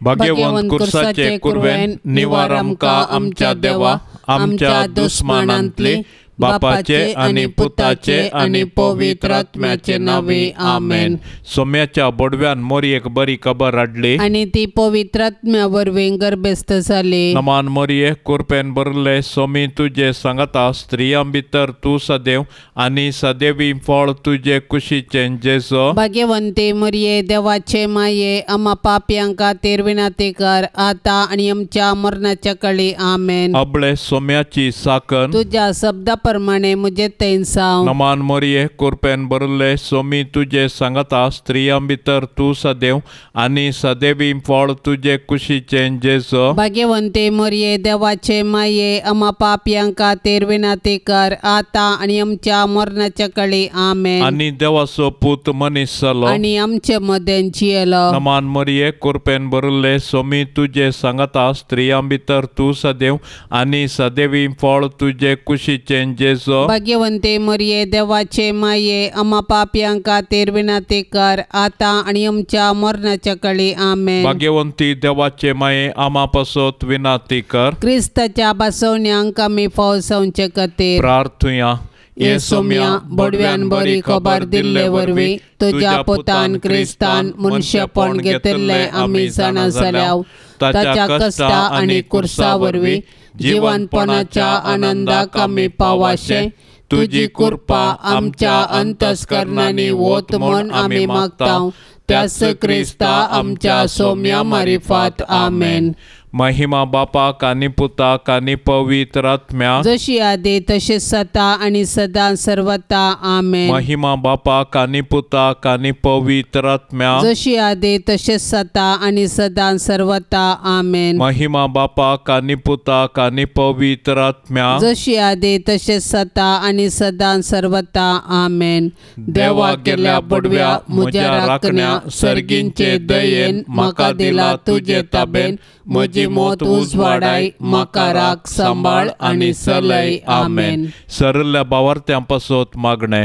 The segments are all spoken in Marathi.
भाग्यवंत कुर्साचे कुरवेन निवार आमकां आमच्या देवा आमच्या दुस्मानांतली बापाचे आणि पुताचे आणि पवित्र आत्म्याचे नावे आमेन। सोम्याच्या बोडव्यान मोरयेक बरी खबर हाडली आणि ती पवित्र आत्म्या वरवीं गर्भस्थ जाली। नमान मोरये कृपेन भरले सोमी तुझे सांगता स्त्रियां भितर तू सदैव आणि सदैवी फळ तुझे कुशीचे जेजो। भाग्यवंते मोरये देवाचे माये आम्हा पाप्यांक खातीर विनंती कर आता आणि आमच्या मरणाच्या काळी आमेन। अबळे सोम्याची साकन तुझ्या शब्दा प्रमाणे मुझे तैनसाव। नमान मोरये कृपेन भरले सोमी तुझे सांगता स्त्रियां भितर तू सदैव आणि सदैवी फळ तुझे कुशीचे जेजो। भाग्यवंते मोरये देवाचे माये आम्हा पाप्यांक खातीर विनंती कर आता आणि आमच्या मरणाच्या काळी आमेन। आणि देवाचो पूत मनीस जालो आणि आमचे मदें जियेलो। नमान मोरये कृपेन भरले सोमी तुझे सांगता स्त्रियां भितर तू सदैव आणि सदैवी फळ तुझे कुशीचे जेजो। भाग्यवंते मोरये देवाचे माये आम्हा पाप्यांक खातीर विनंती कर आता आणि आमच्या मरणाच्या काळी आमेन। भाग्यवंती देवाचे माये आम्हा पासत विनंती कर क्रिस्ताच्या बसवण्यांक आमी फावसावचे खातीर प्रार्थुया। ये सोम्या बोडव्यान बरी खबर दिल्ले वरवीं तुझ्या पुतान क्रिस्तान मनशापण घेतिल्ले आमी जाणा जाल्याव ताच्या कष्टा आणि कुर्सा वरवीं जिवंतपणाच्या आनंदाक आमी पावाशे तुझी कृपा आमच्या अंतस्करणांनी वोत म्हूण आमी मागताव त्यास क्रिस्ता आमच्या सोम्या मारिफात आमेन। महिमा बापाक आनी पुताक आनी पवित्र आत्म्या जशी आदी तशी सता आणि सदा सर्वता आमेन। महिमा बापाक आनी पुताक आनी पवित्र आत्म्या जशी आदी तशी सता आणि सदा सर्वता आमेन। महिमा बापाक आनी पुताक आनी पवित्र आत्म्या जशी आदी तशी सता आणि सदा सर्वता आमेन। देवा गेल्या बडव्या म्हज्या राखण्या सर्गींचे दयेन म्हाका दिला तुझे ताबेन म्हजी मोत उजवाडाय म्हाका राख सांबाळ आणि सलय आमेन। सरल्या भावार्थ्यां पासत मागणे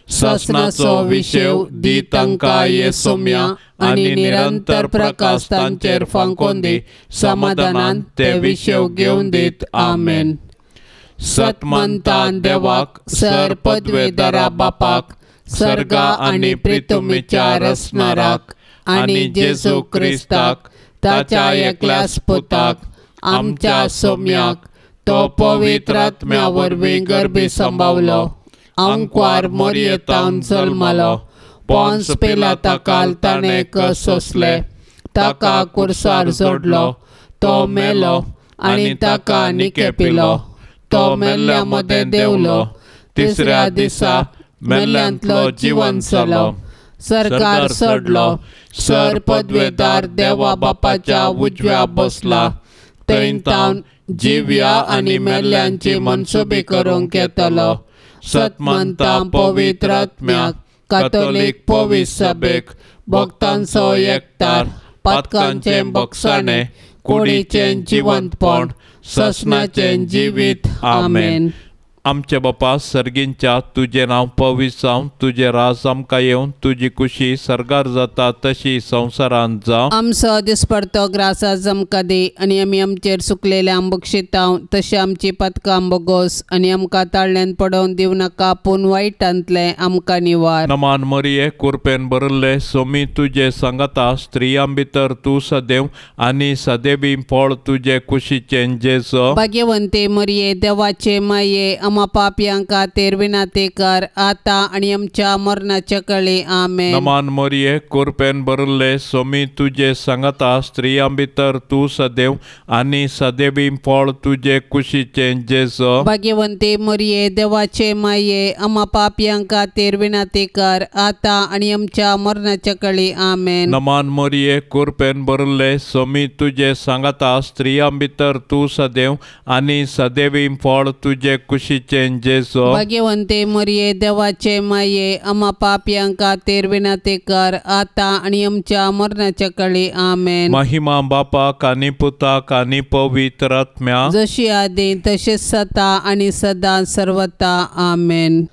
शासनाचो विशेव दी तांकां ये सोम्या आणि निरंतर प्रकाश तांचेर फांकोन दी समाधानान ते विशेव घेवन दीत आमेन। सतमंतान देवाक सर पदवेदारा बापाक सर्गा आणि प्रितुमीच्या रसनाराक आणि जेजू क्रिस्ताक ताच्या एकल्याच पुताक आमच्या सोम्याक तो पवित्र आत्म्या वरवीं गर्भी संभावलो अंकवार मोरयेतावन जल्मलो पोंस पिलाताकाल ताणें सोंसले ताका कुर्सार जोडलो तो मेलो आणि ताका निकेपिलो तो मेल्ल्या मदें देवलो तिसऱ्या दिसा मेल्ल्यांतलो जिवन जालो सरकार चडलो सर पदवेदार देवा बापाच्या उजव्या बसला थंय तावन जिव्या आणि मेल्ल्यांची मनसुबी करूंक येतलो। सतमंतां पवित्र आत्म्याक कातोलीक पवित्र सभेक भक्तांचो एकठार पातकांचे बक्षाणे कुडीचें जिवंतपण ससनाचें जिवीत आमेन। आमचे बापा सर्गींच्या तुझे नाव पवित्र जावं तुझे राज आमकां येवन तुझी खुशी सरगार जाता तशी संवसारांत जावं। आमचो दिसपडतो ग्रास आज आमकां दी आनी आमी आमचेर सुकलेल्या बक्षितांव तशें आमची पथकां बोगोस आनी आमकां ताळ्यान पडोवन दिव नाका पूण वायटांतले आमकां निवार। नमान मोरये कृपेन भरले सोमी तुझे सांगता स्त्रियां भितर तू सदैव आनी सदैवी फळ तुझे कुशीचे जेजो। भाग्यवंते मोरये देवाचे माये आम्हा पाप्यांक खातीर विनंती कर आता आणि आमच्या मरणाच्या काळी आमेन। नमान मोरये कृपेन भरले सोमी तुझे सांगता स्त्रियां भितर तू सदैव आणि सदैवी फळ तुझे कुशीचे जेजो। भाग्यवंते मोरये देवाचे माये आम्हा पाप्यांक खातीर विनंती कर आता आणि आमच्या मरणाच्या काळी आमेन। नमान मोरये कृपेन भरले सोमी तुझे सांगता स्त्रियां भितर तू सदैव आणि सदैवी फळ तुझे कुशीचे जेजो। भाग्यवंते मोरये देवाचे माये आम्हा पाप्यांक खातीर विनंती कर आता आणि आमच्या मरणाच्या काळी आमेन। महिमा बापाक आनी पुताक आनी पवित्र आत्म्या जशी आदी तशीच सता आणि सदा सर्वता आमेन।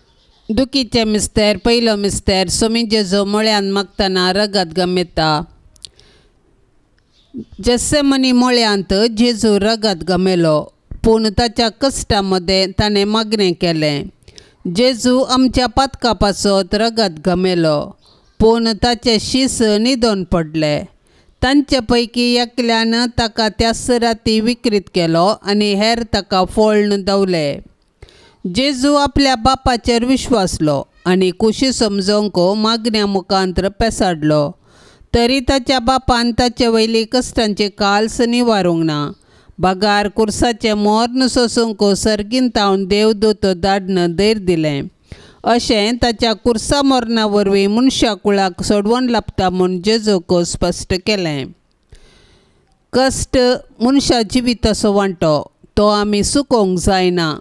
दुखीचे मिस्तेर पयलो मिस्तेर सोमी जेजू मळ्यान मागतना रगत गमेता। गेत्सेमनी मळ्यांत जेजू रगत गमेलो, पूण ताच्या कश्टामध्ये ताणें मागणें केलें. जेजू आमच्या पातका पासत रगत गमेलो, पूण ताचे शीस न्हिदोन पडले. तांचे पैकी एकल्यान ताका त्याच राती विकृत केलो आनी हेर ताका फोळण दवले. जेजू आपल्या बापाचेर विश्वासलो आनी कुशी समजोवंक मागण्या मुखांत्र पेसाडलो. तरी ताच्या बापान ताचे वयली कश्टांची काल्स निवारूंक ना. बागार कुर्साचें मोर्न सोसूंक सर्गिंतावन देवदूत धाडन धैर्य दिलें. अशें ताच्या कुर्सा मोर्ना वरवीं मनशा कुळाक सोडवण लाभता म्हूण जेजूक स्पश्ट केलें. कश्ट मनशा जिविताचो वांटो, तो आमी चुकोवंक जायना.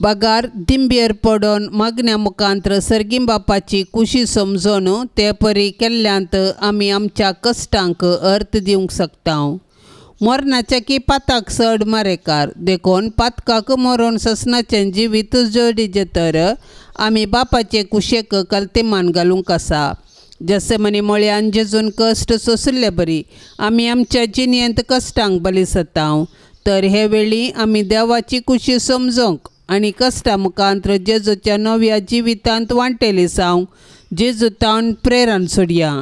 बागार दिंबेर पडोन मागण्या मुखांत्र सर्गीं बापाची कुशी समजोन ते परी केल्ल्यांत आमी आमच्या कश्टांक अर्थ दिवंक शकता. मरणाच्या की पाताक चड मारेकार देखून पातकाक मरोन ससनाचें जिवीत जोडिजे तर आमी बापाचे कुशेक कल्तिमान घालूंक आसा. गेत्सेमनी मळ्यान जेजून कश्ट सोंसले बरी आमी आमच्या जिणेंत कश्टांक बली सता. तर हे वेळी आमी देवाची कुशी समजोवंक आनी कश्टा मुखांत्र जेजूच्या नव्या जिवितांत वांटेली जावंक जेजूतावन प्रेरण सोडया.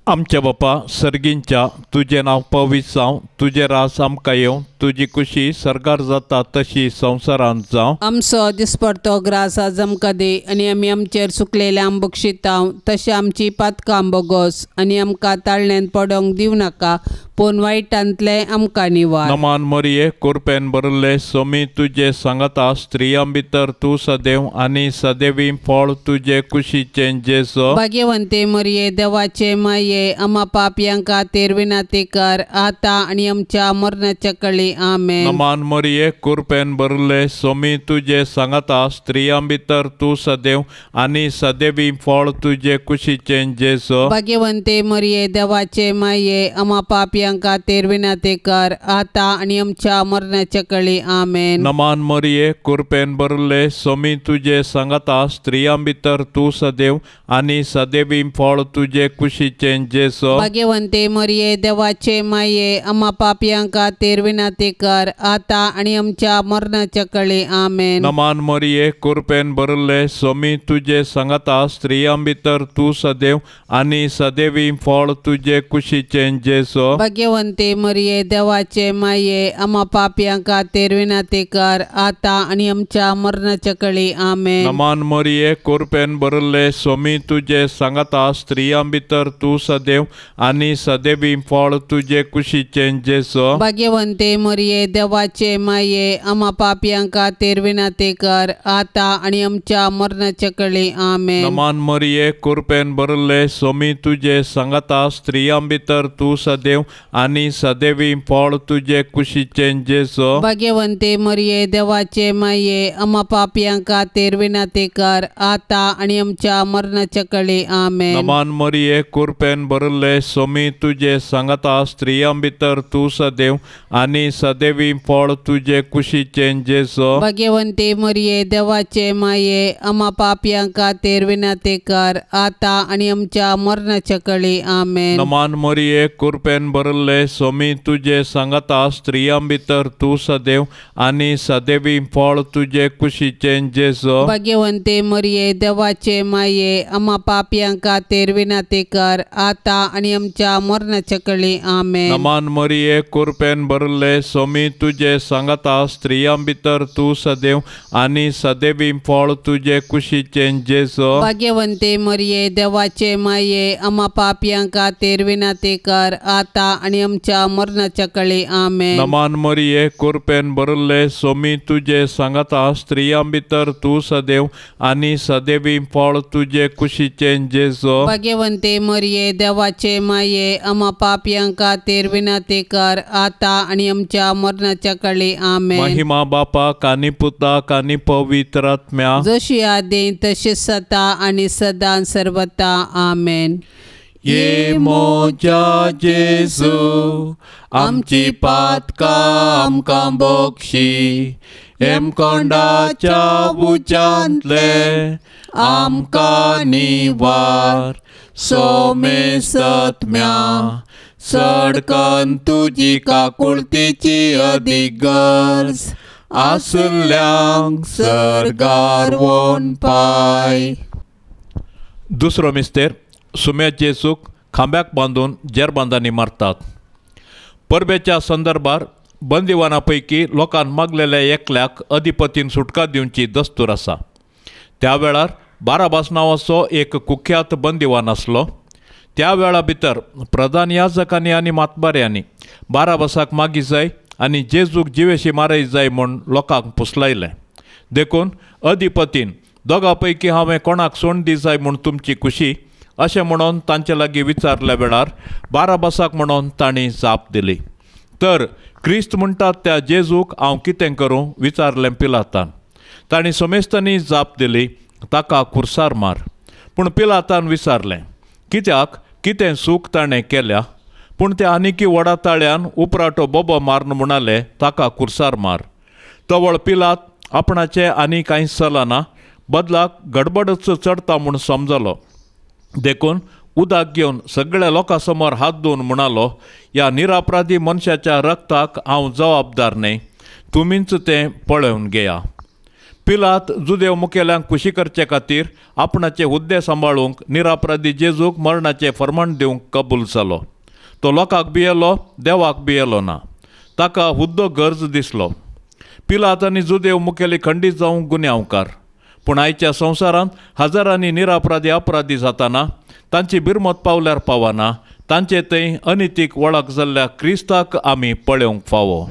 आमच्या बापा सर्गींच्या, तुजें नांव पवित्र जावं, तुजें रास आमकां येवं, तुजी कुशी सरकार जाता तशी संवसारांत जावं. आमचो दिसपडतो ग्रास आज आमकां दी आनी आमी आमचेर चुकलेले आम बक्षितांव, तशें आमची पातकां आंबोगोस आनी आमकां ताळण्यांत पडोवंक दिवं नाका, पूण वायटांतले आमकां निवार. नमान मरिये, कृपेन भरिल्ले सोमी तुजे सांगता स्त्रियां भितर तूं सदैव आनी सदैवी फळ तुजे कुशीचें जेजू. भाग्यवंते मरिये, देवाचे माये, आमा पापयांक खातीर विनंती कर, आतां आनी आमच्या मरणाच्या कळी. आमेन. नमान मरिये, कृपेन भरिल्ले सोमी तुजे सांगता स्त्रियां भितर तूं सदैव आनी सदैवी फळ तुजे कुशीचें जेजू. भाग्यवंते मरिये, देवाचे माये, आमा पापयांक खातीर विनंती कर, आतां आनी आमच्या मरणाच्या कळी. आमेन. नमान मरिये, कृपेन भरिल्ले सोमी तुजे सांगता स्त्रियां भितर तूं सदैव आनी सदैवी फळ तुजे कुशीचें जेजू. भाग्यवंते मरिये, देवाचे माये, आमा पापयांक खातीर विनंती कर, आतां आनी आमच्या मरणाच्या कळी. आमेन. नमान मरिये, कृपेन भरिल्ले सोमी तुजे सांगता स्त्रियां भितर तूं सदैव आनी सदैवी फळ तुजे कुशीचें जेजू. भाग्यवंते मरिये, देवाचे माये, आमा पापयांक खातीर विनंती कर, आतां आनी आमच्या मरणाच्या कळी. आमेन. नमान मरिये, कृपेन भरिल्ले सोमी तुजे सांगता स्त्रियां भितर तूं सदैव आनी सदैवी फळ तुजे कुशीचें जेजू. भाग्यवंते मरिये, देवाचे माये, आमा पापयांक खातीर विनंती कर, आतां आनी आमच्या मरणाच्या कळी. आमेन. नमान मरिये, कृपेन भरिल्ले सोमी तुजे सांगता स्त्रियां भितर तूं सदैव आनी सदैवी फळ तुजे कुशीचें जेजू. भाग्यवंते मरिये, देवाचे माये, आमा पापयांक खातीर विनंती कर, आतां आनी आमच्या मरणाच्या कळी. आमेन. नमान मरिये, कृपेन भरिल्ले सोमी तुजे सांगता स्त्रियां भितर तूं सदैव आनी सदैवी फळ तुजे कुशीचें जेजू. भाग्यवंते मरिये, देवाचे माये, आमा पापयांक खातीर विनंती कर, आतां आनी आमच्या मरणाच्या कळी. आमेन. नमान मरिये, कृपेन भरिल्ले सोमी तुजे सांगता स्त्रियां भितर तूं सदैव आनी सदैवी फळ तुजे कुशीचें जेजू. भाग्यवंते मरिये, देवाचे माये, आमा पापयांक खातीर विनंती कर, आतां आनी आमच्या मरणाच्या कळी. आमेन. नमान मरिये, कृपेन भरिल्ले सोमी तुजे सांगता स्त्रियां भितर तूं सदैव आनी सदैवी फळ तुजे कुशीचें जेजू. भाग्यवंते मरिये, देवाचे माये, आमा पापयांक खातीर विनंती कर, आतां आनी आमच्या मरणाच्या कळी. आमेन. नमान मरिये, कृपेन भरिल्ले सोमी तुजे सांगता स्त्रियां भितर तूं सदैव आनी सदैवी फळ तुजे कुशीचें जेजू. भाग्यवंते मरिये, देवाचे माये, आमा पापयांक खातीर विनंती कर, आतां आनी आमच्या मरणाच्या कळी. आमेन. महिमा बापाक आनी पुताक आनी पवित्र आत्म्याक, जशी आदी तशी सता आनी सदां सर्वता. आमेन. ये मोजा जेजू आमची पातकां आमकां बक्षी, हेमकोंडाच्या उज्यांतले आमकां निवार, सोमे सत्म्या सडकन तुजी काकुळतीची अदीक गरज आसल्यांक सरगार वोन पाय. दुसरो मिस्तेर सुम्याचे येसूक खांब्याक बांदून जेरबांदांनी मारतात. परबेच्या संदर्भात बंदिवानापैकी लोकांन मागलेल्या एकल्याक अधिपतीन सुटका दिवची दस्तूर आसा. त्या वेळार बाराबास नांवाचो एक कुख्यात बंदिवान आसलो. त्या वेळा भितर प्रधान याजकांनी आनी मातबाऱ्यांनी बाराबासाक मागी जाय आनी जेजूक जिवेशी मारय जाय म्हूण लोकांक पुसलायलें. देखून अधिपतीन दोगां पैकी हांवें कोणाक सोड दी जाय म्हूण तुमची खुशी अशें म्हणून तांचे लागीं विचारल्या वेळार बाराबासाक म्हणून तांणी जाप दिली. तर क्रिस्त म्हणटात त्या जेजूक हांव कितें करूं विचारलें पिलातान. तांणी सोमेस्तांनी जाप दिली, ताका कुर्सार मार. पूण पिलातान विचारलें, कित्याक कितें चूक ताणें केल्या. पूण ते आनिकी वडाताळ्यान उपराटो बोबो मारन म्हणाले, ताका कुर्सार मार. तवळ पिलात आपणाचें आनी कांय चलना, बदलाक गडबडच चडटा म्हूण समजलो. देखून उदक घेवन सगळ्या लोकां समोर हात धुवन म्हणालो, ह्या निरापराधी मनशाच्या रक्ताक हांव जबाबदार न्हय, तुमीच तें पळोवन घेया. पिलात जुदेव मुखेल्यांक खुशी करचे खातीर आपणाचे हुद्दे सांबाळूंक निरापराधी जेजूक मरणाचें फर्माण दिवंक कबूल जालो. तो लोकांक भियेलो, देवाक भियेलो ना. ताका हुद्दो गरज दिसलो. पिलात आनी जुदेव मुखेली खंडीत जावंक गुन्यांवकार. पूण आयच्या संवसारांत हजारांनी निरापराधी अपराधी जाताना तांची बिरमत पावल्यार पावना, तांचे थंय अनितीक वळख जाल्ल्या क्रिस्ताक आमी पळोवंक फावो.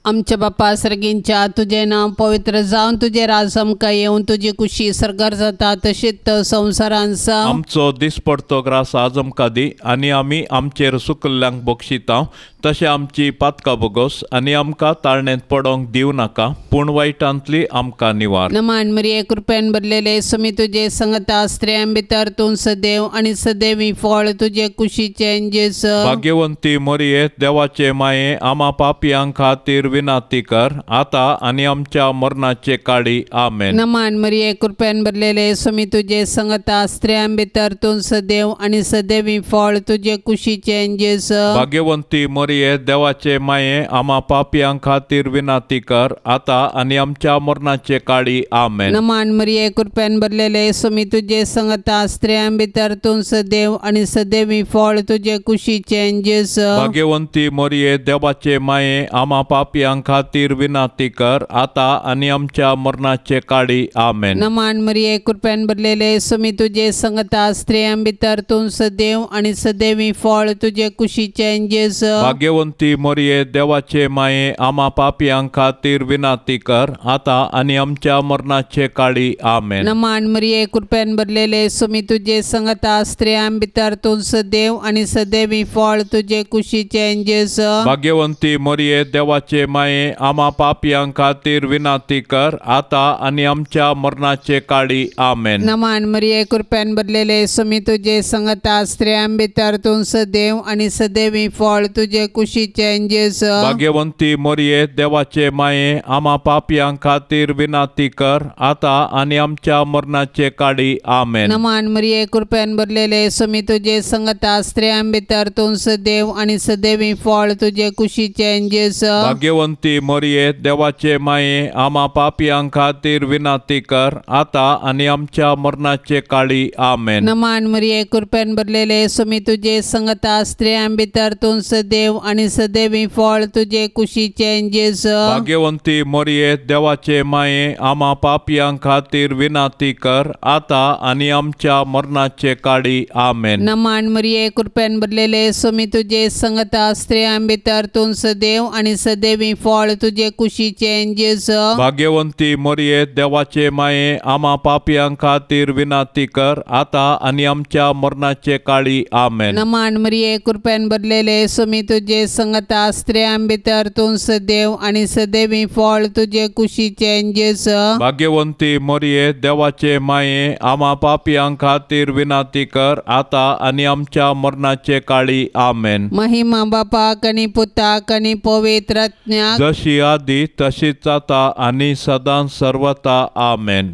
आमच्या बापा सर्गींच्या तुझें नांव पवित्र जावन तुजें राज आमकां येवन तुजी कुशी सरगार जाता तशीच संवसारांत आसा. आमचो दिसपडतो ग्रास आज आमकां दी आनी आमी आमचेर सुकल्ल्यांक बक्षिता. तशें आमची पातकां बोगोस आनी आमकां ताळणेंत पडोंक दिवं नाका, पूण वायटांतली आमकां निवार. नमान मरिये कृपेन भरलेले सुमी तुजे संगता स्त्रियां भितर तूं सदैव आनी सदैवी फळ तुजे कुशीचें जेस. भाग्यवंती मरिये देवाचे माये आमा पापियांक खातीर विनाती कर, आता आनी आमच्या मरणाचे काळी आमेन. नमान मरिये कृपेन भरलेले सुमी तुजे संगता स्त्रियां भितर तूं सदैव आनी सदैवी फळ तुजे कुशीचें जेस. भाग्यवंती मरिये देवाचे माये आमा पापियांक खातीर विनाती कर, आता आनी आमच्या मरणाचे काळी आमेन. नमान मरिये कृपेन भरलेले सुमी तुजे संगता स्त्रियां भितर तूं सदैव आनी सदैवी फळ तुजे कुशीचें जेस. भाग्यवंती मरिये देवाचे माये आमा पापियांक खातीर विनाती कर, आता आनी आमच्या मरणाचे काळी आमेन. नमान मरिये कृपेन भरलेले सुमी तुजे संगता स्त्रियां भितर तूं सदैव आनी सदैवी फळ तुजे कुशीचें जेस. भाग्यवंती मरिये देवाचे माये आमा पापियांक खातीर विनाती कर, आता आनी आमच्या मरणाचे काळी आमेन. नमान मरिये कृपेन भरलेले सुमी तुजे संगता स्त्रियां भितर तूं सदैव आनी सदैवी फळ तुजे कुशीचें जेस. भाग्यवंती मरिये देवाचे माये आमा पापियांक खातीर विनाती कर, आता आनी आमच्या मरणाचे काळी आमेन. नमान मरिये कृपेन भरलेले सुमी तुजे संगता स्त्रियां भितर तूं सदैव आनी सदैवी फळ तुजे कुशीचें जेस. भाग्यवंती मरिये देवाचे माये आमा पापियांक खातीर विनाती कर, आता आनी आमच्या मरणाचे काळी आमेन. नमान मरिये कृपेन भरलेले सुमी तुजे संगता स्त्रियां भितर तूं सदैव आनी सदैवी फळ तुजे कुशीचें जेस. भाग्यवंती मरिये देवाचे माये आमा पापियांक खातीर विनाती कर, आता आनी आमच्या मरणाचे काळी आमेन. नमान मरिये कृपेन भरलेले सुमी तुजे संगता स्त्रियां भितर तूं सदैव आनी सदैवी फळ तुजे कुशीचें जेस. भाग्यवंती मरिये देवाचे माये आमा पापियांक खातीर विनाती कर, आता आनी आमच्या मरणाचे काळी आमेन. नमान मरिये कृपेन भरलेले सुमी तुजे संगता स्त्रियां भितर तूं सदैव आनी सदैवी फळ तुजे कुशीचें जेस. भाग्यवंती मरिये देवाचे माये आमा पापियांक खातीर विनाती कर, आता आनी आमच्या मरणाचे काळी आमेन. नमान मरिये कृपेन भरलेले सुमी तुजे संगता स्त्रियां भितर तूं सदैव आनी सदैवी फळ तुजे कुशीचें जेस. भाग्यवंती मरिये देवाचे माये आमा पापियांक खातीर विनाती कर, आता आनी आमच्या मरणाचे काळी आमेन. महिमा बापाक आनी पुताक आनी पवित्र आत्म्याक जशी आदी तशीच आता आनी सदां सर्वता आमेन.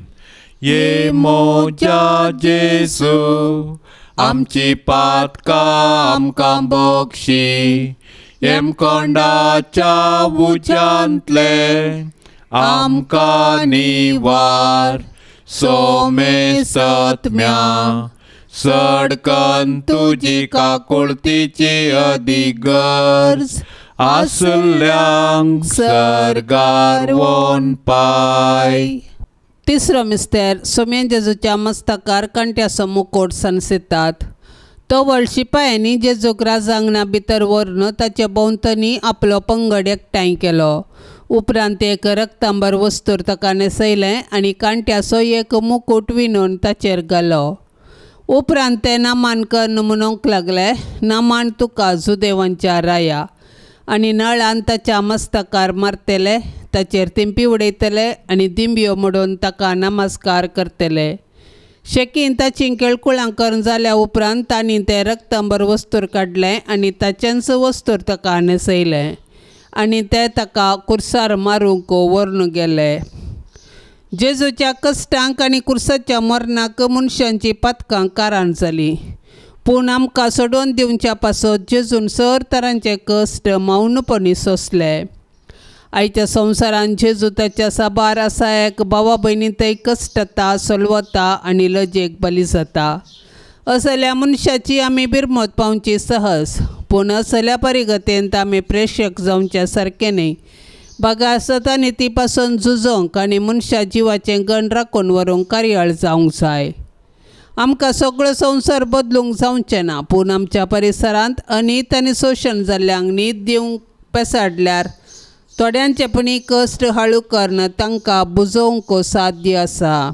ये मोजा जेसू आमची पातकां आमकां बक्षी. हेमकोंडाच्या उज्यांतले आमकां निवार. सोमे सत्म्या सडकन तुजी काकुळतीची अधिगर्ज. आसल्यांक सर्गार व्होन पाय. तिसरो मिस्तेर सोम्या जेजूच्या मस्तकार कंट्याचो मुकोट सनसितात. तो व्हड शिपायांनी जेजूक राजांगणा भितर व्हरून ताचे भोंवतणी आपलो पंगड एकठांय केलो. उपरांत एक रक्तांबर वस्तूर ताका न्हेसयलें आनी कांट्याचो एक मुकुट विणून ताचेर घालो. उपरांत ते नामांकन म्हणूंक लागले, नामान तुका जुदेवांच्या राया. आनी नळान ताच्या मस्तकार मारतले, ताचेर तिंपी उडयतले आनी दिंब्यो मोडून ताका नमस्कार करतले. शेकीन ताची केळकुळां करून जाल्या उपरांत तांणी ते रक्तांबर वस्तूर काडलें आनी ताचेंच वस्तूर ताका न्हेसयलें आनी ते ताका कुर्सार मारूंक व्हरून गेले. जेजूच्या कश्टांक आनी कुर्साच्या मरणाक मनशांची पातकां कारण जाली. पूण आमकां सोडून दिवच्या पासत जेजून सर तरांचे कश्ट मौनपणी सोंसले. आयच्या संवसारांत जेजू ताच्या साबार आसा एक भावा भयणींतय कश्टता, सोलवता आनी लजेक बली जाता. असल्या मनशाची आमी बिरमत पावची सहज, पूण असल्या परिगतेंत आमी प्रेक्षक जावचे सारके न्ही. बागा सतानिती पासून झुजोंक आनी मनशा जिवाचें गण राखून व्हरूंक कार्याळ जावंक जाय. आमकां सगळो संवसार बदलूंक जावचें ना, पूण आमच्या परिसरांत अनीत आनी शोशण जाल्ल्यांक न्हीद दिवंक पेसाडल्यार थोड्यांचे पणी कश्ट हाळू करून तांकां बुजोवंक साध्य आसा.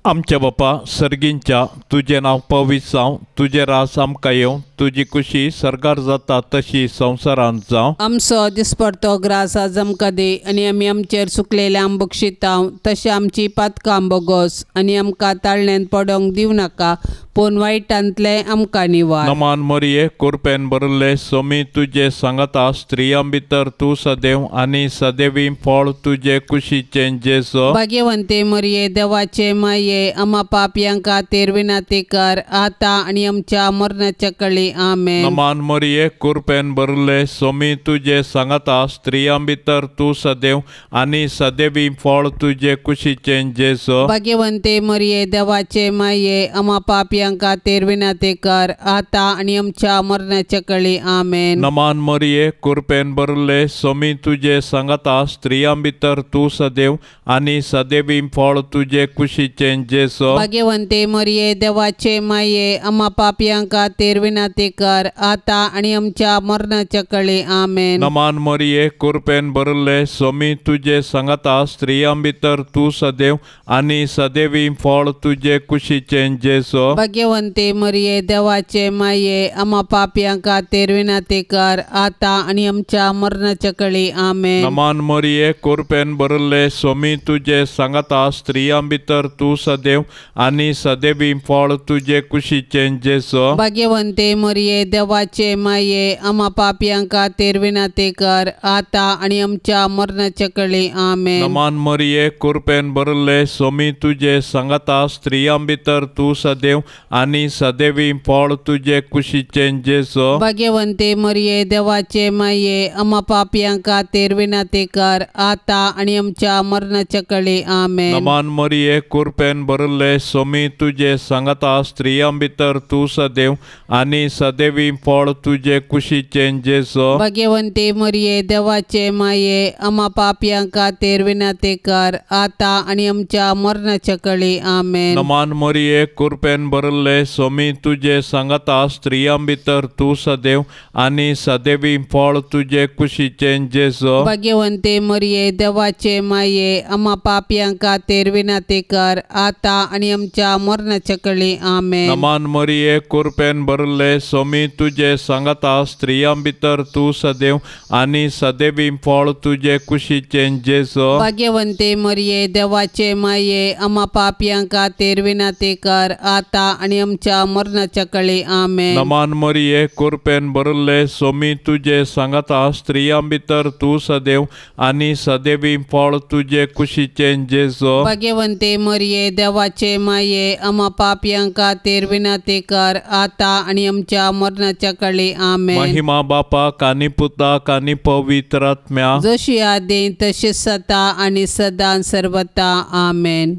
आमच्या बापा सर्गींच्या तुजें नांव पवित्र जावं. तुजें रास आमकां येवं. तुजी खुशी सरकार जाता तशी संवसारांत जावं. आमचो दिसपडतो ग्रास आज आमकां दी आनी आमी आमचेर चुकलेल्या बक्षितांव. तशें आमची पातकां बोगोस आनी आमकां ताळणेंत पडोंक दिवं नाका, पूण वायटांतले आमकां निवार. नमान मरिये कुरपेन बरले सोमी तुजे सांगता. स्त्रियां भितर तूं सदैव आनी सदैवी फळ तुजे कुशीचें जेजो. भाग्यवंते मरिये देवाचे माये, आमा पापयांक खातीर विनाती कर, आतां आनी आमच्या मरणाच्या कळी. आमेन. नमान मरिये कुरपेन बरले सोमी तुजे सांगता. स्त्रियां भितर तूं सदैव आनी सदैवी फळ तुजे कुशीचें जेजो. भाग्यवंते मरिये देवाचे माये, आमा पापयांक खातीर विनाती कर, आतां आनी आमच्या मरणाच्या कळी. आमेन. नमान मरिये कुरपेन बरले सोमी तुजे सांगता. स्त्रियां भितर तूं सदैव आनी सदैवी फळ तुजे कुशीचें जेजो. भाग्यवंते मरिये देवाचे माये, आमा पापयांक खातीर विनाती कर, आतां आनी आमच्या मरणाच्या कळी. आमेन. नमान मरिये कुरपेन बरले सोमी तुजे सांगता. स्त्रियां भितर तूं सदैव आनी सदैवी फळ तुजे कुशीचें जेजो. भाग्यवंते मरिये देवाचे माये, आमा पापयांक खातीर विनाती कर, आतां आनी आमच्या मरणाच्या कळी. आमेन. नमान मरिये कुरपेन बरले सोमी तुजे सांगता. स्त्रियां भितर तूं सदैव आनी सदैवी फळ तुजे कुशीचें जेजो. भाग्यवंते मरिये देवाचे माये, आमा पापयांक खातीर विनाती कर, आतां आनी आमच्या मरणाच्या कळी. आमेन. नमान मरिये कुरपेन बरले सोमी तुजे सांगता. स्त्रियां भितर तूं सदैव आनी सदैवी फळ तुजे कुशीचें जेजो. भाग्यवंते मरिये देवाचे माये, आमा पापयांक खातीर विनाती कर, आतां आनी आमच्या मरणाच्या कळी. आमेन. नमान मरिये कुरपेन बरले सोमी तुजे सांगता. स्त्रियां भितर तूं सदैव आनी सदैवी फळ तुजे कुशीचें जेजो. भाग्यवंते मरिये देवाचे माये, आमा पापयांक खातीर विनाती कर, आतां आनी आमच्या मरणाच्या कळी. आमेन. नमान मरिये कुरपेन बरले सोमी तुजे सांगता. स्त्रियां भितर तूं सदैव आनी सदैवी फळ तुजे कुशीचें जेजो. भाग्यवंते मरिये देवाचे माये, आमा पापयांक खातीर विनाती कर, आतां आनी आमच्या मरणाच्या कळी. आमेन. नमान मरिये कुरपेन बरले सोमी तुझे सांगता स्त्रियां भितर तू सदैव आणि सदैवी फळ तुझे कुशीचे जेजो. भाग्यवंते मरिये देवाचे माये आम्हा पापियां खातीर विनंती कर आता आणि आमच्या मरणाच्या कळे आमेन. नमान मरिये कृपेन भरले सोमी तुझे सांगता स्त्रियां भितर तू सदैव आणि सदैवी फळ तुझे कुशीचे जेजो. भाग्यवंते मरिये देवाचे माये आम्हा पापियां खातीर विनंती कर आता आणि आमच्या मरणाच्या कळे आमेन. महिमा बापाक आणि पुताक आणि पवित्र आत्म्या जशी आदी तशीच आता आणि सदां सर्वता आमेन.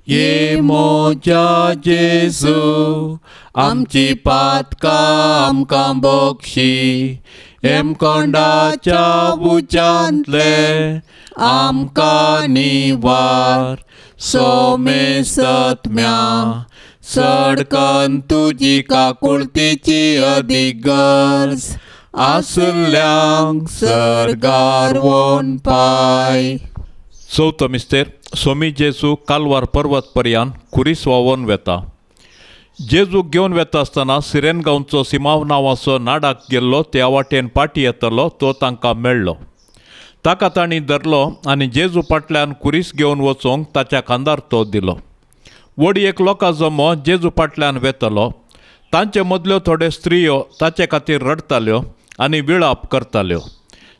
ये मोजा जेजू आमची पातकां आमकां बक्षी एम कोंडाच्या उच्यांतले आमकां निवार सोमे सत्म्या सडकन तुजी काकुळतीची अदीक गरज आसल्यांक सर्गार वोन पाय. चवथो मिस्तेर सोमी जेजू कालवार पर्वत पर्यान कुरीस वावोन वेता. जेजू घेवन वेता आसतना सिरेन गांवचो सिमाव नांवाचो नाडाक गेल्लो त्या वाटेन पाटी येतलो तो तांकां मेळ्ळो. ताका तांणी धरलो आनी जेजू फाटल्यान कुरीस घेवन वचोंक ताच्या खांदार तो दिलो. वडयेक लोकां जमो जेजू फाटल्यान वेतलो. तांचे मदल्यो थोड्यो स्त्रियो ताचे खातीर रडताल्यो आनी विळाप करताल्यो.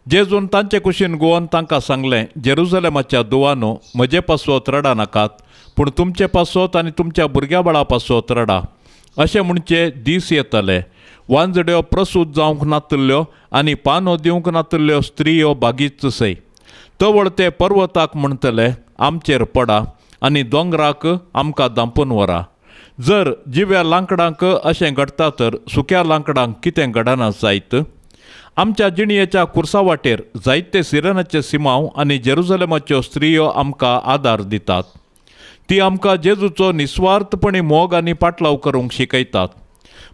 जेजून तांचे कुशीन गोवन तांकां सांगलें, जेरुजलेमाच्या दुवानो म्हजे पासोत रडा नाकात, पूण तुमचे पासोत आनी तुमच्या भुरग्या बाळा पासोत रडा. अशें म्हणचे दीस येतले वांजड्यो प्रसूत जावंक नातल्यो आनी पानो दिवंक नातल्यो स्त्रियो बागीच सै. तवळ ते पर्वताक म्हणटले आमचेर पडा आनी दोंगराक आमकां दांपून व्हरा. जर जिव्या लांकडांक अशें घडटा तर सुक्या लांकडांक कितें घडना जायत. आमच्या जिणयेच्या कुर्सा वाटेर जायते सिरेनाचे सिमाव आनी जेरुजलेमाच्यो स्त्रियो आमकां आदार दितात. ती आमकां जेजूचो निस्वार्थपणी मोग आनी पाटलाव करूंक शिकयतात.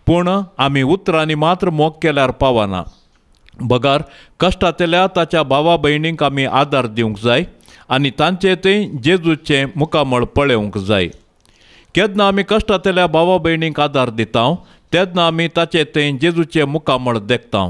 पूण आमी उतरांनी मात्र मोग केल्यार पावना. बगार कश्टांतल्या ताच्या भावा भयणींक आमी आदार दिवंक जाय आनी तांचे थंय जेजूचें मुखामळ पळोवंक जाय. केन्ना आमी कश्टांतल्या भावा भयणींक आदार दिता तेन्ना आमी ताचे थंय जेजूचें मुखामळ देखता.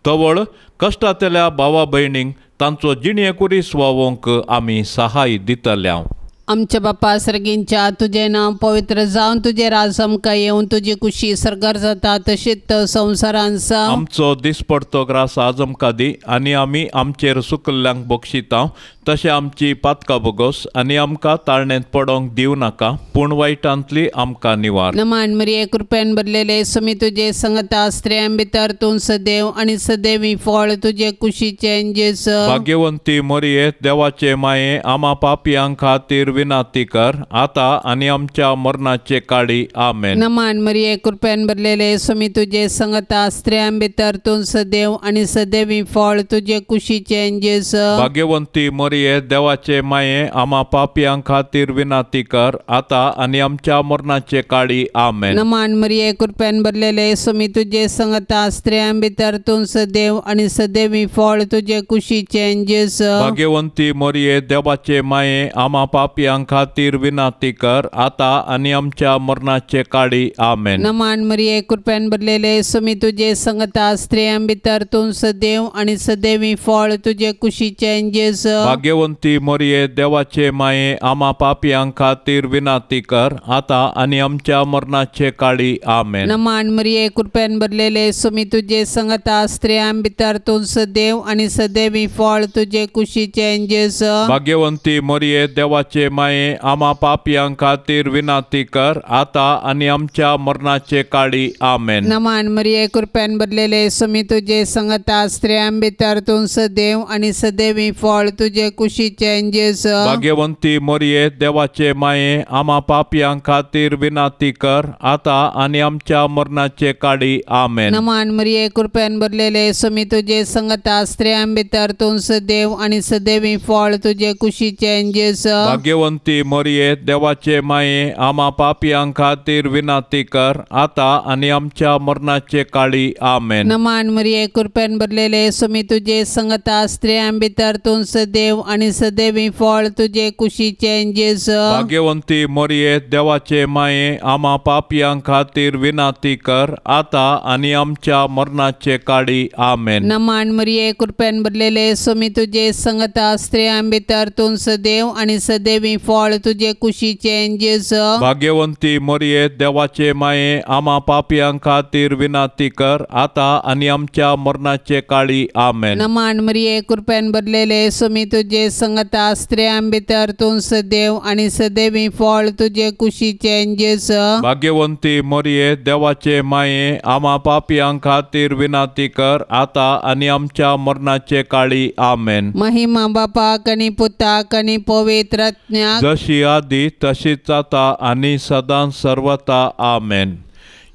तवळ कश्टांतल्या भावा भयणींक तांचो जिणये कुरीस वावोवंक आमी सहाय दितल्या. आमच्या बापा सर्गींच्या तुझे नाव पवित्र जावन तुझे राज आमकां येवन तुजी कुशी सरकार जाता तशीच संवसारांत जावं. आमचो दिसपडतो ग्रास आज आमकां दी आनी आमी आमचेर सुकल्ल्यांक बक्षिता तशें आमची पातकां बोगोस आनी आमकां ताळणेंत पडोंक दिवं नाका पूण वायटांतली आमकां निवार. नमान मरिये कृपेन भरलेले समी तुजे संगता स्त्रियां भितर तूं सदैव आनी सदैवी फळ तुजे कुशीचे जेजू. भाग्यवंती मरिये देवाचे माये आम्हा पापियां खातीर विनंती कर आता आनी आमच्या मरणाचे काळी आमेन. नमान मरिये कृपेन भरलेले समी तुजे संगता स्त्रियां भितर तूं सदैव आनी सदैवी फळ तुजे कुशीचे जेजू. भाग्यवंती मरिये देवाचे माये आम्हा पापियां खातीर विनंती कर आता आनी आमच्या मरणाचे काळी आमेन. नमान मरिये कृपेन भरलेले समी तुजे संगता स्त्रियां भितर तूं सदैव आनी सदैवी फळ तुजे कुशीचे जेजू. भाग्यवंती मरिये देवाचे माये आम्हा पापियां खातीर विनंती कर आता आनी आमच्या मरणाचे काळी आमेन. नमान मरिये कृपेन भरलेले समी तुजे संगता स्त्रियां भितर तूं सदैव आनी सदैवी फळ तुजे कुशीचे जेजू. भाग्यवंती मरिये देवाचे माये आम्हा पापियां खातीर विनंती कर आता आनी आमच्या मरणाचे काळी आमेन. नमान मरिये कृपेन भरलेले समी तुजे संगता स्त्रियां भितर तूं सदैव आनी सदैवी फळ तुजे कुशीचे जेजू. भाग्यवंती मरिये देवाचे माये आम्हा पापियां खातीर विनंती कर आता आनी आमच्या मरणाचे काळी आमेन. नमान मरिये कृपेन भरलेले समी तुजे संगता स्त्रियां भितर तूं सदैव आनी सदैवी फळ तुजे कुशीचे जेजू. भाग्यवंती मरिये देवाचे माये आम्हा पापियां खातीर विनंती कर आता आनी आमच्या मरणाचे काळी आमेन. नमान मरिये कृपेन भरलेले समी तुजे संगता स्त्रियां भितर तूं सदैव आनी सदैवी फळ तुजे कुशीचे जेजू. भाग्यवंती मरिये देवाचे माये आम्हा पापियां खातीर विनंती कर आता आनी आमच्या मरणाचे काळी आमेन. नमान मरिये कृपेन भरलेले समी तुजे संगता स्त्रियां भितर तूं सदैव आणि सदैवी फळ तुझे कुशीचे जेजू. भाग्यवंती मोरये देवाचे माये आम्हा पापियां खातीर विनाती कर आता आणि आमच्या मरणाचे काळी आमेन. नमान मरिये कृपेन भरलेले सोमी तुझे संगता स्त्रियां भितर तू सदैव आणि सदैवी फळ तुझे कुशीचे जेजू. भाग्यवंती मोरये देवाचे माये आम्हा पापियां खातीर विनाती कर आता आणि आमच्या मरणाचे काळी आमेन. नमान मरिये कृपेन भरलेले सोमी तुझे संगता स्त्रियां भितर तू सदैव आणि सदैवी फळ तुझे कुशीचे जेजू. भाग्यवंती मोरये देवाचे माये आम्हा पापियां खातीर विनाती कर आता आणि आमच्या मरणाचे काळी आमेन. महिमा बापाक आणि पुताक आणि पवित्र आत्म्याक जशी आधी तशीच आता आणि सदां सर्वता आमेन.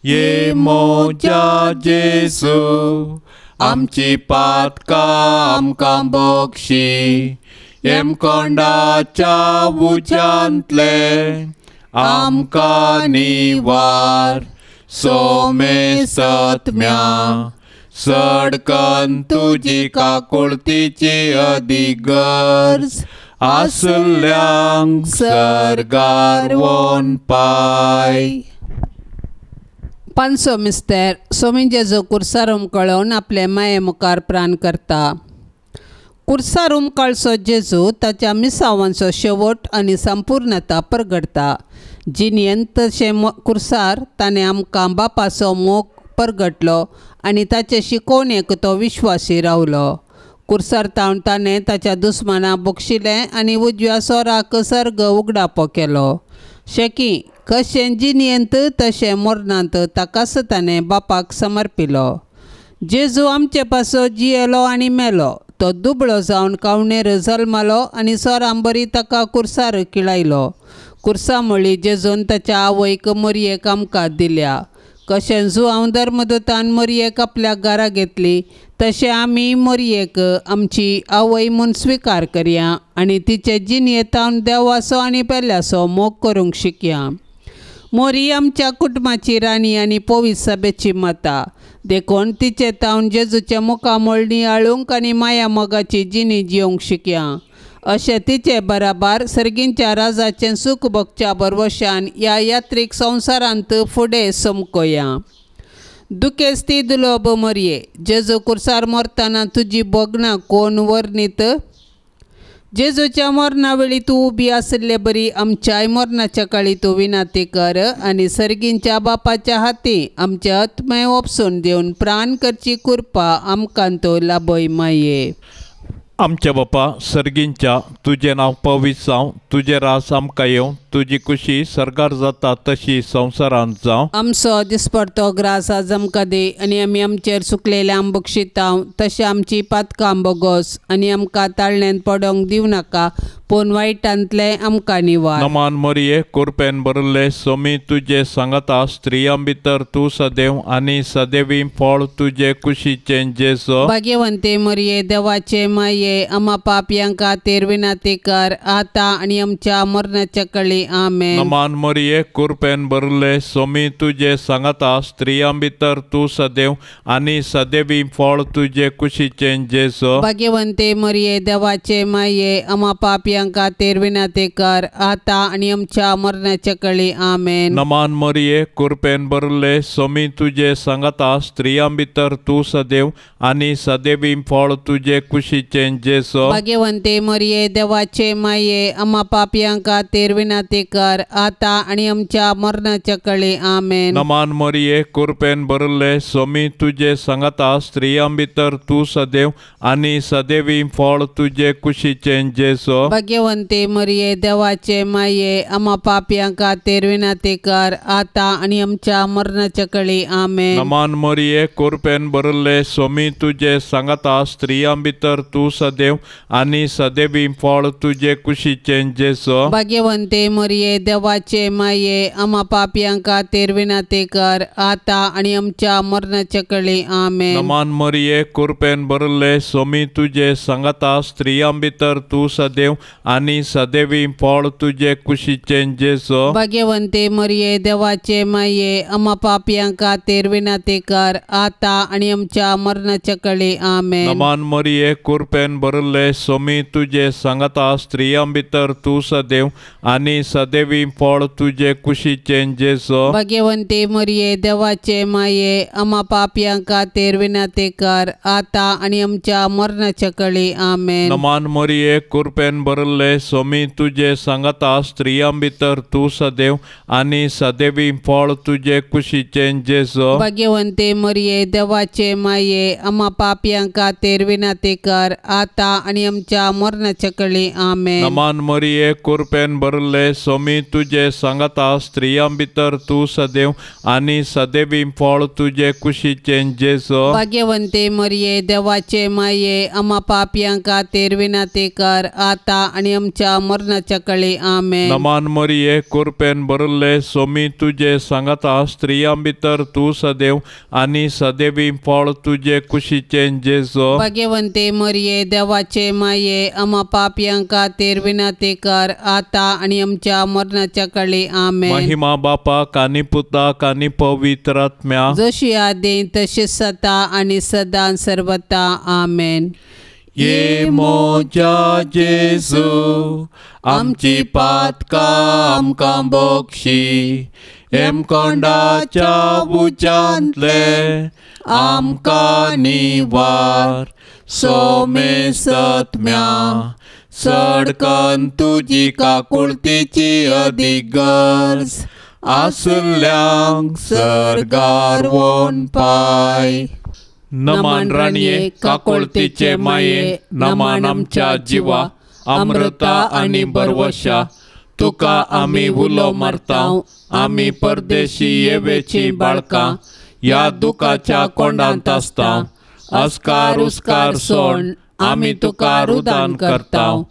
ये मोजा जेसू आमची पातका आमकां बक्षी एम कोंडाच्या उज्यांतले आमकां निवार सोमे सत्म्या सडकन तुजी काकुळतीची अधिगर्ज आसल्यांक सर्गार वोन पाय. पांचवो मिस्तेर सोमी जेजू कुर्सार उमकळोवन आपले माये मुखार प्राण करता. कुर्सार उमकळसो जेजू ताच्या मिसावांचो शेवट आनी संपूर्णता परगडता. जिणेन तशें कुर्सार ताणें आमकां बापाचो मोग परगटलो आनी ताचे शिकोवणेक तो विश्वासी रावलो. कुर्सार तावन ताणें ताच्या दुस्मानां बक्षिलें आनी उजव्या सोराक सर्ग उगडापो केलो. शेकी कशें जिणेंत तशें मरणांत ताकाच ताणें बापाक समर्पिलो. जेजू आमचे पासो जियेलो आनी मेलो. तो दुबळो जावन कावणेर जल्मलो आनी सोरांबरी ताका कुर्सार किळायलो. कुर्सा म्हळी जेजून ताच्या आवयक मोरयेक आमकां दिल्या. कशें जुआंव धर्मदूतान मोरयेक आपल्या घरा घेतली तशें आमी मोरयेक आमची आवय म्हूण स्विकार करया आनी तिचे जिणेंतावन देवाचो आनी पेल्याचो मोग करूंक शिकया. मोरी आमच्या कुटुंबाची राणी आनी पवित्र सभेची माता देखून तिचे तावन जेजूचे मुखामोळ नियाळूंक आनी माया मोगाची जिणी जिवंक शिकया. अशें तिचे बराबर सर्गींच्या राजाचें सूख भोगच्या भरवशान ह्या यात्रीक संवसारांत फुडें समकोया. दुखेस्ती दुलोब मोरये जेजू कुर्सार मरतना तुजी बोगणां कोण वर्णीत. जेजूच्या मरणा वेळी तूं उबी आसले बरी आमच्याय मरणाच्या काळी तूं विनाती कर आनी सर्गींच्या बापाच्या हाती आमचे आत्मे ओपसून दिवन प्राण करची कृपा आमकां तो लाभय माये. आमच्या बापा सर्गींच्या तुझे नाव पवित्र जावं तुझे रास आमकां येवं तुजी खुशी सरकार जाता तशी संवसारांत जावं. आमचो दिसपडतो ग्रास आज आमकां दे आनी आमी आमचेर चुकलेले आम बक्षितांव तशें आमची पातकां बोगोस आनी आमकां ताळण्यांत पडोंक दिवं नाका पूण वायटांतले आमकां निवार. नमान मोरये कृपेन भरले सोमी तुजे सांगता स्त्रियां भितर तूं सदैव आनी सदैवी फळ तुजे कुशीचें जेजू. भाग्यवंते मोरये देवाचे माये आम्हा पापयां खातीर विनाती कर आता आनी आमच्या मरणाच्या काळी आमेन. नमान मोरये कृपेन भरले सोमी तुजे सांगता स्त्रियां भितर तूं सदैव आनी सदैवी फळ तुजे कुशीचें जेजू. भाग्यवंते मोरये देवाचे माये आम्हा पापयां खातीर विनाती कर आता आनी आमच्या मरणाच्या काळी आमेन. नमान मोरये कृपेन भरले सोमी तुजे सांगता स्त्रियां भितर तूं सदैव आनी सदैवी फळ तुजे कुशीचें जेजू. भाग्यवंते मोरये देवाचे माये आम्हा पापयां खातीर विनाती कर आता आनी आमच्या मरणाच्या काळी आमेन. नमान मोरये कृपेन भरले सोमी तुजे सांगता स्त्रियां भितर तूं सदैव आनी सदैवी फळ तुजे कुशीचें जेजू. भाग्यवंते मोरये देवाचे माये आम्हा पापयां खातीर विनाती कर आता आनी आमच्या मरणाच्या काळी आमेन. नमान मोरये कृपेन भरले सोमी तुजे सांगता स्त्रियां भितर तूं सदैव आनी सदैवी फळ तुजे कुशीचें जेजू. भाग्यवंते मोरये देवाचे माये आम्हा पापयां खातीर विनाती कर आता आनी आमच्या मरणाच्या काळी आमेन. नमान मोरये कृपेन भरले सोमी तुजे सांगता स्त्रियां भितर तूं सदैव आणि सदैवी फळ तुझे कुशीचे जेसो भाग्यवंते मरिये देवाचे माये आम्हा पापियांका तेर विनाते कर आता आणि आमच्या मरणाच्या कळे आमेन. नमान मरिये कृपेन भरले सोमी तुझे सांगता स्त्रियां भितर तू सदैव आणि सदैवी फळ तुझे कुशीचे जेसो भाग्यवंते मरिये देवाचे माये आम्हा पापियांका तेर विनाते कर आता आणि आमच्या मरणाच्या कळे आमेन. नमान मरिये कृपेन भरले सोमी तुझे सांगता स्त्रियां भितर तू सदैव आणि सदैवी फळ तुझे कुशीचे जेसो भाग्यवंते मरिये देवाचे माये आम्हा पापियांका तेर विनाते कर आता आणि आमच्या मरणाच्या कळे आमेन. नमान मरिये कृपेन भरले सोमी तुझे सांगता स्त्रियां भितर तू सदैव आणि सदैवी फळ तुझे कुशीचे जेसो भाग्यवंते मरिये देवाचे माये आम्हा पापियांका तेर विनाते कर आता आणि आमच्या मरणाच्या कळे आमेन. नमान मरिये कृपेन भरले सोमी तुझे सांगता स्त्रियां भितर तू सदैव आणि सदैवी फळ तुझे कुशीचे जेसो भाग्यवंते मरिये देवाचे माये आम्हा पापियांका तेर विनाते कर आता आणि आमच्या मरणाच्या कळे आमेन. महिमा बापा कानी पुता कानी पवित्र आत्म्या जशी आदी तशी सता आणि सदा सर्वता आमेन. ये मोजा जेसू आमची पातका आमकां बोक्षी एम कोंडाच्या उच्यांतले आमकां निवार सोमे सत्म्या सडकन तुजी काकुळतीची अदीक गरज आसल्यांक सरगार वोन पाय. नमान राणये काकुळतीचे माये नमान आमच्या जिवा अमृता आणि बरवशा तुका आमी उलो मारताव आमी परदेशी येवेची बाळकां या दुखाच्या कोंडांत आसताव अस्कार उस्कार सोड आमी तुका रुदान करताव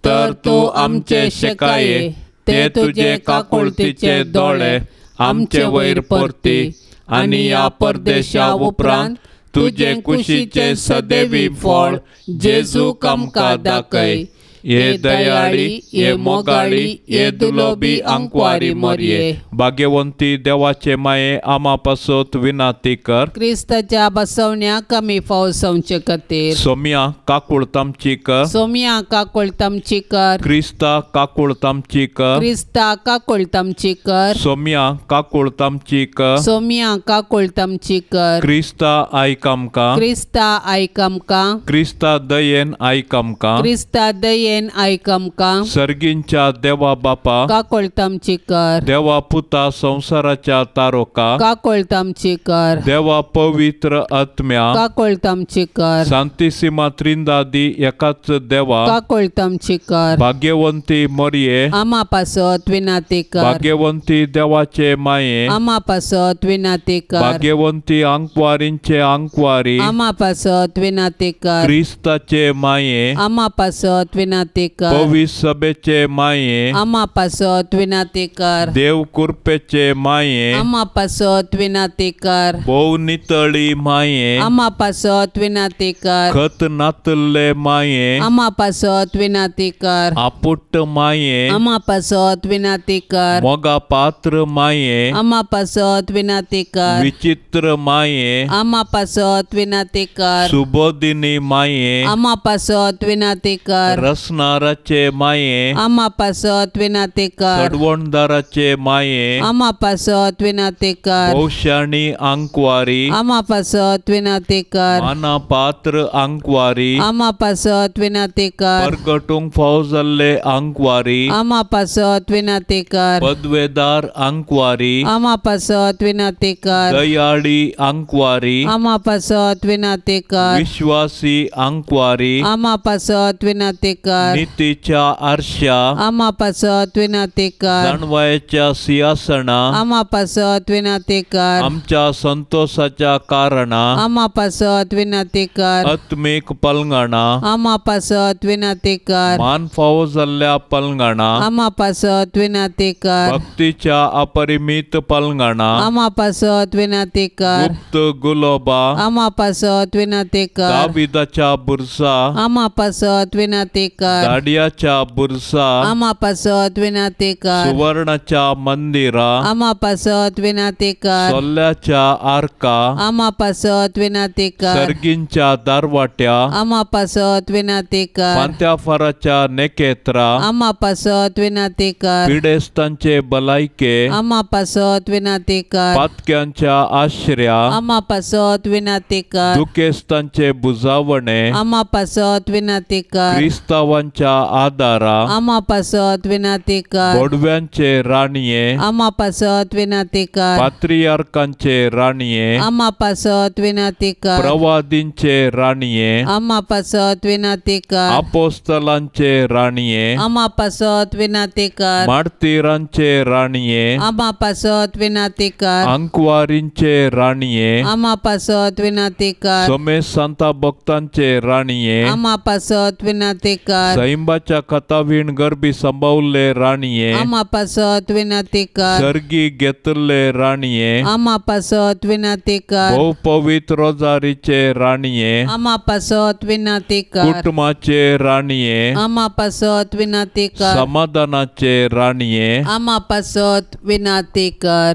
तर तूं आमचे शेकाये ते तुझे काकुळतीचे दोळे आमचे वयर परती आणि या परदेशा उपरांत तुझे कुशीचे सदैवी फळ जेजूक आमकां दाखय. ये दयाळी ये मोगाळी ये दुलोबी अंकवारी मरिये भाग्यवंती देवाचे माये आमा पासत विनाती कर. क्रिस्ताच्या बसवण्या कमी फावो संचे खातीर सोम्या काकुळतामची कर. सोम्या काकुळतामची कर. क्रिस्ता काकुळतामची कर. क्रिस्ता काकुळतामची कर. सोम्या काकुळतामची कर. सोम्या काकुळतामची कर. क्रिस्ता आयक आमकां. क्रिस्ता आयक आमकां. क्रिस्ता दयेन आयक आमकां. क्रिस्ता दयेन आयक आमकां. सर्गींच्या देवा बापा काकुळतामची कर. देवा पुता संसाराच्या तारोका काकुळतामची कर. देवा पवित्र आत्म्या काकुळतामची कर. शांतिसीमा त्रिंदादी एकाच देवा काकुळतामची कर. भाग्यवंती मरिये आम्हा पासत विनाती कर. भाग्यवंती देवाचे माये आम्हा पासत विनाती कर. भाग्यवंती अंकवारींचे अंकवारी आम्हा पासत विनाती कर. क्रिस्ताचे माये आम्हा पासत विनाती कर. पवित्र सभेचे माये आम्हा पासत विनाती कर. देव कृपेचे माये आम्हा पासत विनाती कर. भोव नितळी माये आम्हा पासत विनाती कर. खत नातले माये आम्हा पासत विनाती कर. आपुट्ट माये आम्हा पासत विनाती कर. मोगा पात्र माये आम्हा पासत विनाती कर. विचित्र माये आम्हा पासत विनाती कर. सुबोधिनी माये आम्हा पासत विनाती कर. रसनाराचे माये आम्हा पासत विनाती कर. कडवणदाराचे माये आम्हा पासत विनाती कर. भौशाणी अंकवारी आम्हा पासत विनाती कर. माना पात्र अंकवारी आम्हा पासत विनाती कर. परगटूंक फाव जाल्ले अंकवारी आम्हा पासत विनाती कर. पदवेदार अंकवारी आम्हा पासत विनाती कर. दयाळी अंकवारी आम्हा पासत विनाती कर. विश्वासी अंकवारी आम्हा पासत विनाती कर. नीतीच्या आरशा आम्हा पासत विनाती कर. जाणवायच्या सिंहासना आम्हा पासत विनाती कर. आमच्या संतोषाच्या कारणा आम्हा पासत विनाती कर. आत्मिक पलंगणा आम्हा पासत विनाती कर. मान फावो जाल्ल्या पलंगणा आम्हा पासत विनाती कर. भक्तीच्या अपरिमित पलंगणा आम्हा पासत विनाती कर. गुप्त गुलोबा आम्हा पासत विनाती कर. दाविदाच्या बुरसा आम्हा पासत विनाती कर. कर. दाडियाच्या बुरसा आम्हा पासत विनंती कर. सुवर्णाच्या मंदिरा आम्हा पासत विनंती कर. सोल्ल्याच्या आर्का आम्हा पासत विनंती कर. सर्गींच्या दारवाट्या आम्हा पासत विनंती कर. पांत्याफाराच्या नेकेत्रा आम्हा पासत विनंती कर. पिडेस्तांचे बलायके आम्हा पासत विनंती कर. पातक्यांच्या आश्रया आम्हा पासत विनंती कर. दुखेस्तांचे बुजावणे आम्हा पासत विनंती कर. क्रिस्तावांच्या आदारा आम्हा पासत विनंती कर. बोडव्यांचे राणीये आम्हा पासत विनंती कर. पात्रियार्कांचे राणीये आम्हा पासत विनंती कर. प्रवादींचे राणीये आम्हा पासत विनंती कर. अपोस्तलांचे राणीये आम्हा पासत विनंती कर. मार्तिरांचे राणीये आम्हा पासत विनंती कर. अंकवारींचे राणीये आम्हा पासत विनंती कर. सोमेश सांता भक्तांचे राणीये आम्हा पासत विनंती कर. सैंबाच्या कथावीण गरबी संभावले राणीये आम्हा पासत विनंती कर. सर्गी घेतले राणीये आम्हा पासत विनंती कर. बहु पवित्र रोजारीचे राणीये आम्हा पासत विनंती कर. कुटुंबाचे राणीये आम्हा पासत विनंती कर. समाधानाचे राणीये आम्हा पासत विनंती कर.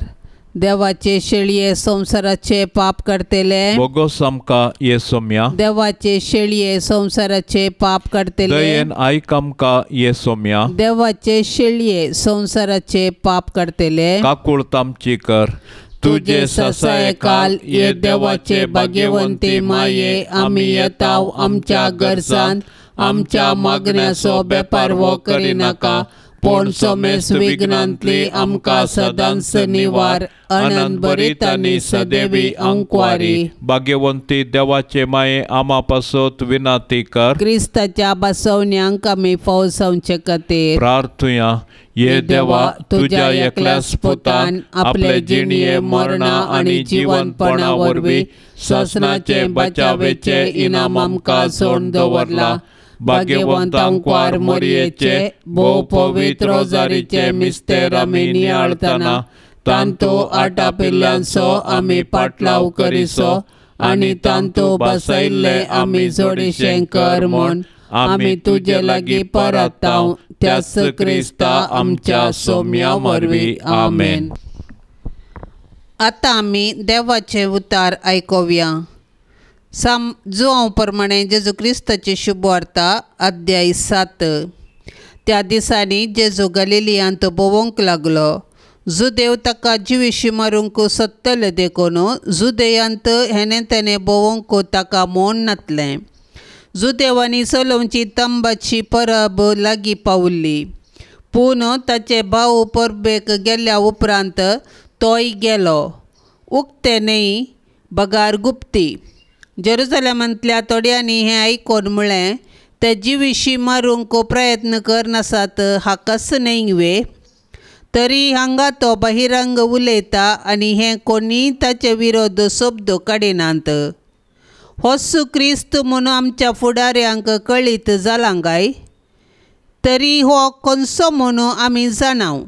देवाचे शेळये संसाराचे पाप करतेले. बोगोस आमका येसोम्या देवाचे शेळये संसाराचे पाप करतेले. दयेन आयक आमका येसोम्या देवाचे शेळये संसाराचे पाप करतेले. काकुळ तामची कर तुझे ससाय काल ये देवाचे भाग्यवंती माये. आम्ही येताव आमच्या गरजांत आमच्या मागण्याचो बेपार वो करी नाका. पण सोमेस विघ्नांतली आमकां सदांच निवार. अनंत बरीत आनी सदैवी अंकवारी. भाग्यवंती देवाचे माये आमा पासत विनाती कर. क्रिस्ताच्या बसवण्यांक आमी फौसावचे खातीर प्रार्थुया. ये देवा तुझ्या एकल्याच पुतान आपले जिणये मरणा आणि जीवनपणा वरवीं ससनाचे बचावेचे इनाम आमकां सोडून दवरला. भाग्यवंत अंकवार मोरयेचे भोव पवित्र रोजारीचे मिस्तेर आमी नियाळतना तांतू आटापिल्ल्यांचो आमी पाटलाव करिसो आनी तांतू बसयल्ले आमी जोडिशें कर म्हूण आमी तुजे लागीं परताव. त्याच क्रिस्ता आमच्या सोम्या वरवीं. आमेन. आतां आमी देवाचे उतार आयकुया. जुआंव प्रमाणे जेजू क्रिस्ताची शुभ वार्ता अध्याय 7. त्या दिसांनी जेजू गलिलियांत भोवंक लागलो. जुदेव ताका जिवीशी मारूंक सोदतले देखून जुदेयांत हेने तेने भोवंक ताका मोन नातलें. जुदेवांनी सोलोवची तंबाची परब लागीं पावल्ली. पूण ताचे भाव परबेक गेल्या उपरांत तोय गेलो. उक्ते न्हय बगार गुप्ती. जेरुसलेमांतल्या थोड्यांनी हें आयकून म्हळें ते जिवीशी मारूंक प्रयत्न करनासात हाकास न्हय वे. तरी हांगा तो बहिरंग उलयता आनी हें कोणीय ताचे विरोध शब्द काडिनात. होच क्रिस्त म्हूण आमच्या फुडाऱ्यांक कळीत जाला काय? तरी हो कोणसो म्हूण आमी जाणाव.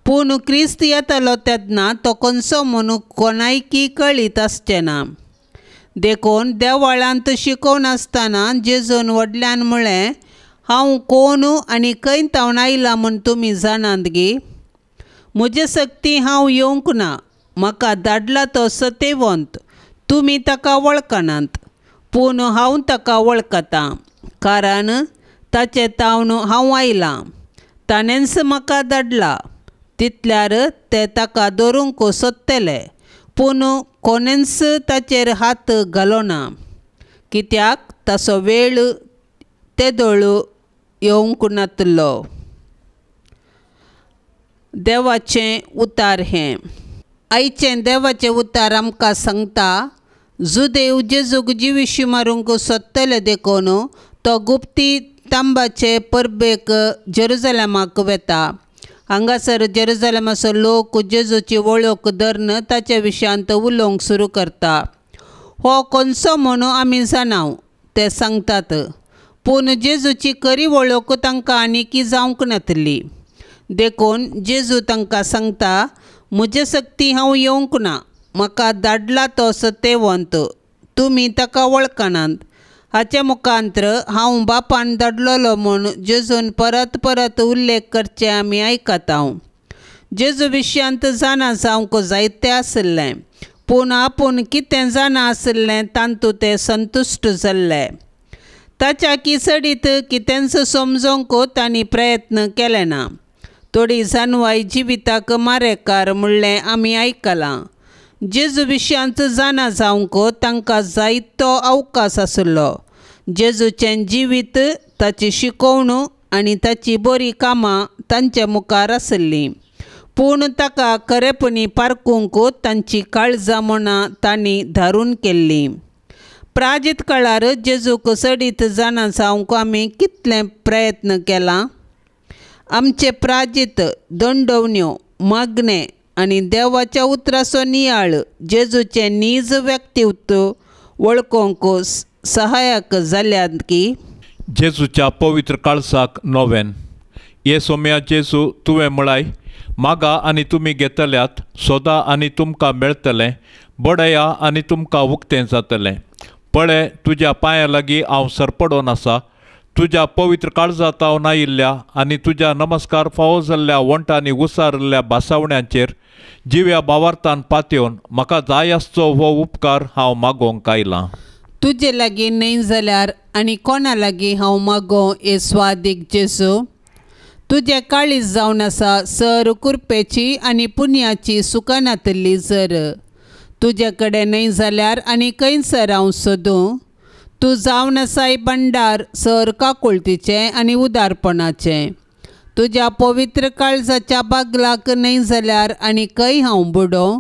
पूण क्रिस्त येतलो तेन्ना तो कोणसो म्हूण कोणायकी कळीत आसचें ना. देखून देवळांत शिकोवन आसतना जेजून व्हडल्यान म्हळें हांव कोण आनी खंय तावन आयला म्हूण तुमी जाणात गे. म्हजे सक्ती हांव येवंक ना. म्हाका धाडला तो सतेवंत. तुमी ताका वळखनात पूण हांव ताका वळखतां. कारण ताचे तावन हांव आयलां. ताणेंच म्हाका धाडला. तितल्यार ते ताका धरूंक सोदतले पूण कोणेंच ताचेर हात घालोना. कित्याक ताचो वेळ तेदोळ येवंक नातलो. देवाचें उतार हें. आयचें देवाचें उतार आमकां सांगता जुदेव जेजूक जिवीशी मारूंक सोदतले देखून तो गुप्ती तांबाचे परबेक जेरुसलेमाक वेता. हांगासर जेरुसलेमाचो लोक जेजूची वळख धरून ताचे विशयांत उलोवंक सुरू करता. हो कोणसो म्हूण आमी जाणाव ते सांगतात. पूण जेजूची खरी वळख तांकां आनीकी जावंक नातली. देखून जेजू तांकां सांगता म्हजे सक्ती हांव येवंक ना. म्हाका धाडला तो सतेवंत. तुमी ताका वळखनात. हाचे मुखांतर हांव बापान धाडलोलो म्हूण जेजून परत परत उल्लेख करचे आमी आयकता. जेजू विशयांत जाणा जावंक जायतें आसलें, पूण आपूण कितें जाणा आसलें तांतूं तें संतुश्ट जाल्ले. ताच्या किसडीत कितेंच समजोवंक तांणी प्रयत्न केले ना. थोडी जानवाय जिविताक मारेकार म्हणलें आमी आयकलां. जेजू विशयांत जाणा जावंक तांकां जायतो अवकाश आसलो. जेजूचें जिवीत, ताची शिकवणूक आनी ताची बरी कामां तांचे मुखार आसलीं, पूण ताका खरेपणी पारखूंक तांची काळजां मनां तांणी धारून केल्लीं. प्राजीत काळार जेजूक सडीत जाणा जावंक आमी कितले प्रयत्न केला. आमचे प्राजीत, दंडवण्यो, मागणे आनी देवाच्या उतराचो नियाळ जेजूचें नीज व्यक्तित्व वळखूंक सहायक जाल्यात की. जेजूच्या पवित्र काळजाक नोवेन. ये सोम्या जेजू तुवें म्हळाय, मागा आनी तुमी घेतल्यात, सोदा आनी तुमकां मेळटलें, बडया आनी तुमकां उक्तें जातलें. पळय, तुज्या पांयां लागीं हांव सरपडोन आसा. तुज्या पवित्र काळजांत हांव नायिल्ल्या आनी तुज्या नमस्कार फावो जाल्ल्या वंटांनी उसारिल्ल्या भासावण्यांचेर जिव्या भावार्थान पातयेवन म्हाका जाय आसचो हो उपकार हांव मागोवंक आयलां. तुजे लागीं न्हय जाल्यार आनी कोणा लागीं हांव मागों हे स्वादीक जेजू. तुजें काळीज जावन आसा सर कुरपेची आनी पुण्याची सुकानांतली जर. तुजे कडेन न्हय जाल्यार आनी खंयसर हांव सोदूं. तूं जावन आसाय भंडार सर काकुळतीचें आनी उदारपणाचें. तुज्या पवित्र काळजाच्या बागलाक न्हय जाल्यार आनी खंय हांव बुडों.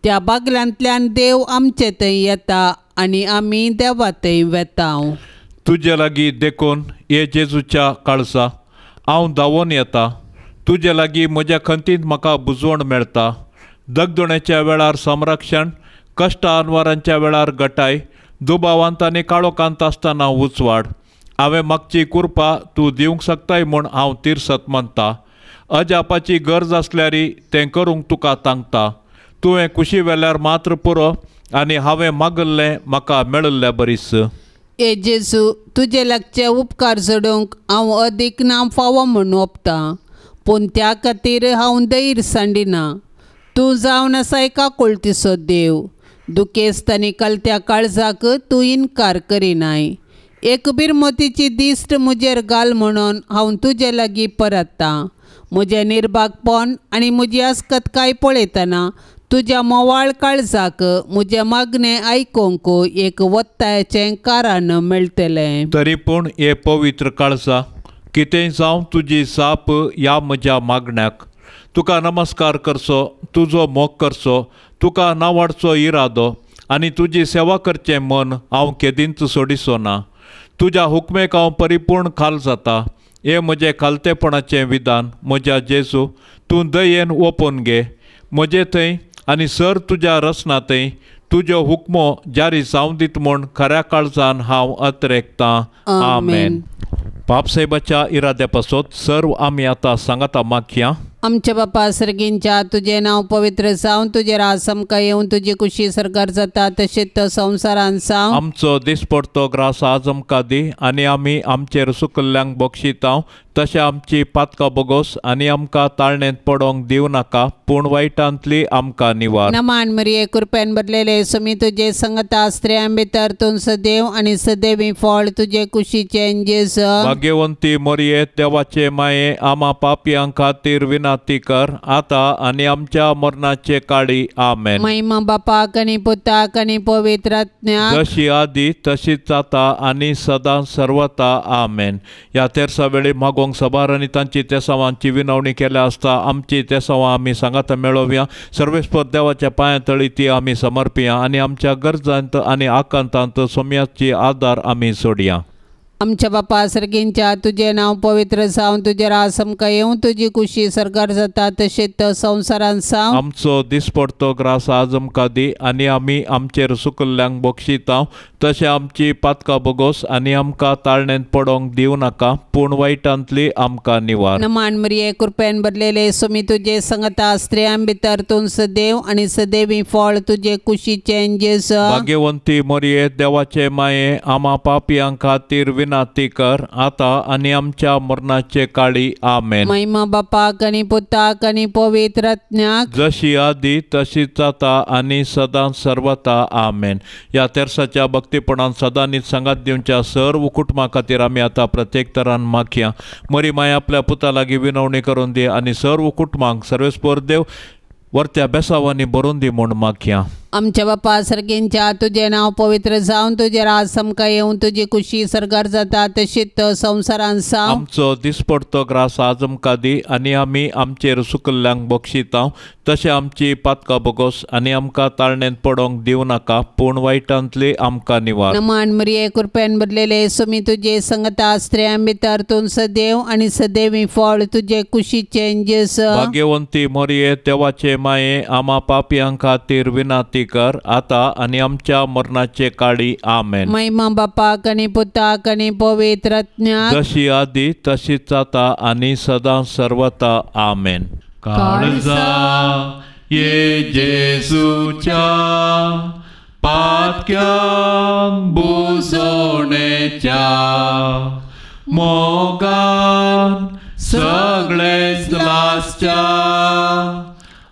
त्या बागलांतल्यान देव आमचे थंय येता आनी आमी देवा थंय वेता. तुजे लागीं देखून हे जेजूच्या काळजा हांव धांवून येता. तुजे लागीं म्हज्या खंतींत म्हाका बुजवण मेळटा. दगदुणेच्या वेळार संरक्षण, कश्ट अनवरांच्या वेळार गटाय, दुबावांत आनी काळोखांत आसतना उजवाड. हांवें मागची कुरपा तूं दिवंक शकताय म्हूण हांव तिरसत म्हणटा. अजापाची गरज आसल्यारी तें करूंक तुका तांगता. तुवें कुशी वेल्यार मात्र पुरो आनी हांवें मागल्लें म्हाका मेळिल्लें बरीस. ए जेजू, तुजे लागचे उपकार जोडूंक हांव अदीक नाम फावो म्हूण ओंपतां, पूण त्या खातीर हांव धैर सांडिना. तूं जावन आसाय काकुळतीचो देव. दुखेस्त आनी कलत्या काळजाक तूं इन्कार करिनाय. एक बिरमतीची दिश्ट म्हजेर घाल म्हणून हांव तुजे लागीं परतां. म्हजें निर्भागपण आनी म्हजी आस्कतकाय पळयतना तुज्या मोवाळ काळजाक म्हजें मागणें आयकूंक एक वत्तायाचें कारण मेळटलें. तरी पूण हे पवित्र काळजा, कितेंय जावं तुजी जाप ह्या म्हज्या मागण्याक. तुका नमस्कार करचो, तुजो मोग करचो, तुका नावाडचो इरादो आनी तुजी सेवा करचें मन हांव केदींच सोडिचो ना. तुज्या हुकमेक हांव परिपूर्ण खाल जाता. हे म्हजें खालतेपणाचें विधान म्हज्या जेजू तूं दयेन ओपून घे. म्हजे थंय आनी सर तुज्या रचना थंय तुज्यो हुकमो जारी जावं दित म्हूण खऱ्या काळजान हांव अत्रेकतां. आमेन. बापसाहेबाच्या इराद्या पासत सर्व आमी आतां सांगाता मागया. आमच्या बापा सर्गींच्या, तुझे नाव पवित्र जावन तुजे राज आमकां येवन तुजी खुशी सरकार जाता तशेंच तो संवसारान जावं. आमचो दिसपडतो ग्रास आज आमकां दी आनी आमी आमचेर सुकल्ल्यांक बक्षितांव. तशें आमची पातकां बोगोस आनी आमकां ताळणेंत पडोंक दिवं नाका, पूण वायटांतली आमकां निवार. नमान मरिये कृपेन भरलेले सुमी तुजे संगता स्त्रियां भितर तूं सदैव आनी सदैवी फळ तुजे कुशीचें जेजू. भाग्यवंती मरिये, देवाचे माये, आमा पापयां खातीर विनाती कर, आतां आनी आमच्या मरणाचे काळी. आमेन. महिमा बापाक आनी पुताक आनी पवित्र आत्म्याक, जशी आदी तशीच आता आनी सदां सर्वता. आमेन. ह्या तेरसा वेळी मागोंक सभार आनी तांची तेसावांची विनवणी केल्या आसता आमची तेसावां आमी सांगात मेळोवया. सर्वेस्पर देवाच्या पांया तळी ती आमी समर्पिया आनी आमच्या गरजांत आनी आकांतांत सोम्याची आदार आमी सोडया. आमच्या बापा सर्गींच्या तुझे नाव पवित्र जावन तुझे रास आमकां येवं तुझी कुशी सरकार जाता तशेंच संवसारान साव आमचो दिसपडतो ग्रास आज आमकां दी आनी आमी आमचेर सुकल्ल्यांक बक्षिता तशें आमची पातकां बोगोस आनी आमकां ताळणेंत पडोंक दिवं नाका पूण वायटांतली आमकां निवार नमान मरिये कृपेन भरलेले सुमी तुझे संगता स्त्रियां भितर तूं सदैव आनी सदैवी फळ तुझे कुशीचे जेस भाग्यवंती मरिये देवाचे माये आमा पापियां खातीर विनाती कर आता आनी आमच्या मरणाचे काळी आमेन महिमा बापाक आनी पुताक आनी पवित्र आत्म्याक जशी आदी तशीच आता आनी सदां सर्वता आमेन. या तेर्साच्या भक्तीपणान सदांच सांगात दिवच्या सर्व कुटुंबा खातीर आमी आतां प्रत्येक तरान मागया. मरी माय आपल्या पुता लागीं विनवणी करून दी आनी सर्व कुटुंबांक सर्वेस्पर देव वर्त्या बेसावांनी बरोवन दी म्हूण मागया. आमच्या बापा सर्गींच्या तुझे नाव पवित्र जावन तुझे रास आमकां येवं तुझी कुशी सरकार जाता तशीच संवसारान साव आमचो दिसपडतो ग्रास आज आमकां दी आनी आमी आमचेर सुकल्ल्यांक बक्षिता तशें आमची पातकां बोगोस आनी आमकां ताळणेंत पडोंक दिवं नाका पूण वायटांतली आमकां निवार. नमान मरिये कृपेन भरलेले सुमी तुझे संगता स्त्रियां भितर तूं सदैव आनी सदैवी फळ तुझे कुशीचे जेस भाग्यवंती मरिये देवाचे माये आमा पापियां खातीर विनाती कर आता आनी आमच्या मरणाचे काळी आमेन. महिमा बापाक आनी पुताक आनी पवित्र आत्म्याक जशी आदी तशीच आता आनी सदां सर्वता आमेन. काळजा ये जेसूच्या पातक्यांक बुजोवणेच्या मोगान सगळेच लासच्या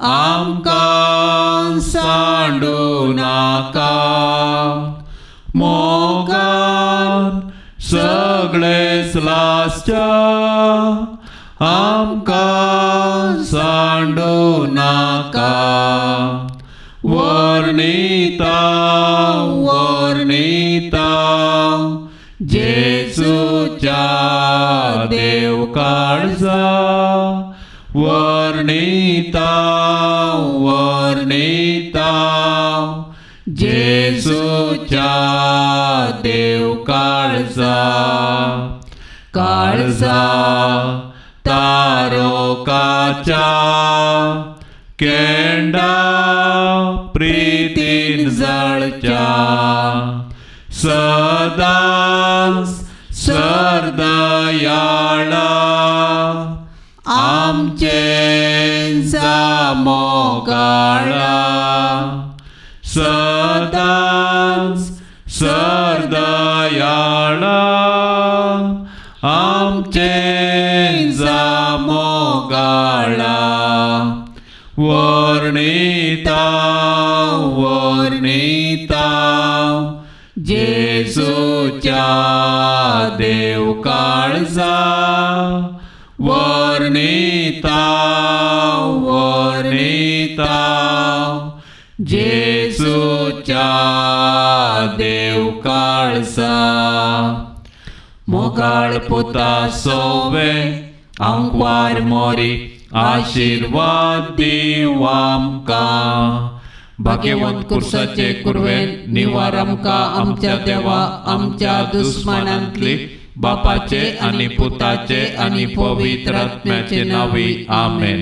आमकां सांडू नाका मोगान सगळेच लासच्या आमकां सांडू नाका. वर्णिता वर्णिता जेसूच्या देव काळजा वर्णिता वर्णिता जेसूच्या देव काळजा काळजा तारोकाच्या केंडा प्रीतीन जळच्या सदांच सरदयाळा आमचे मोगाळा सदांच सरदयाळा आमचे मोगाळा. वर्णिता वर्णिता जेसूच्या देव काळजा वर्णिता वर्णिता जेसूच्या देव काळजा. मोगाळ पुता सोवे आमकां मोरी आशीर्वाद दिव आमकां. भाग्यवंत कुर्साचे कुरवेन निवार आमकां आमच्या देवा आमच्या दुस्मानांतली बापाचे आनी पुताचे आनी पवित्र आत्म्याचे नावी आमेन.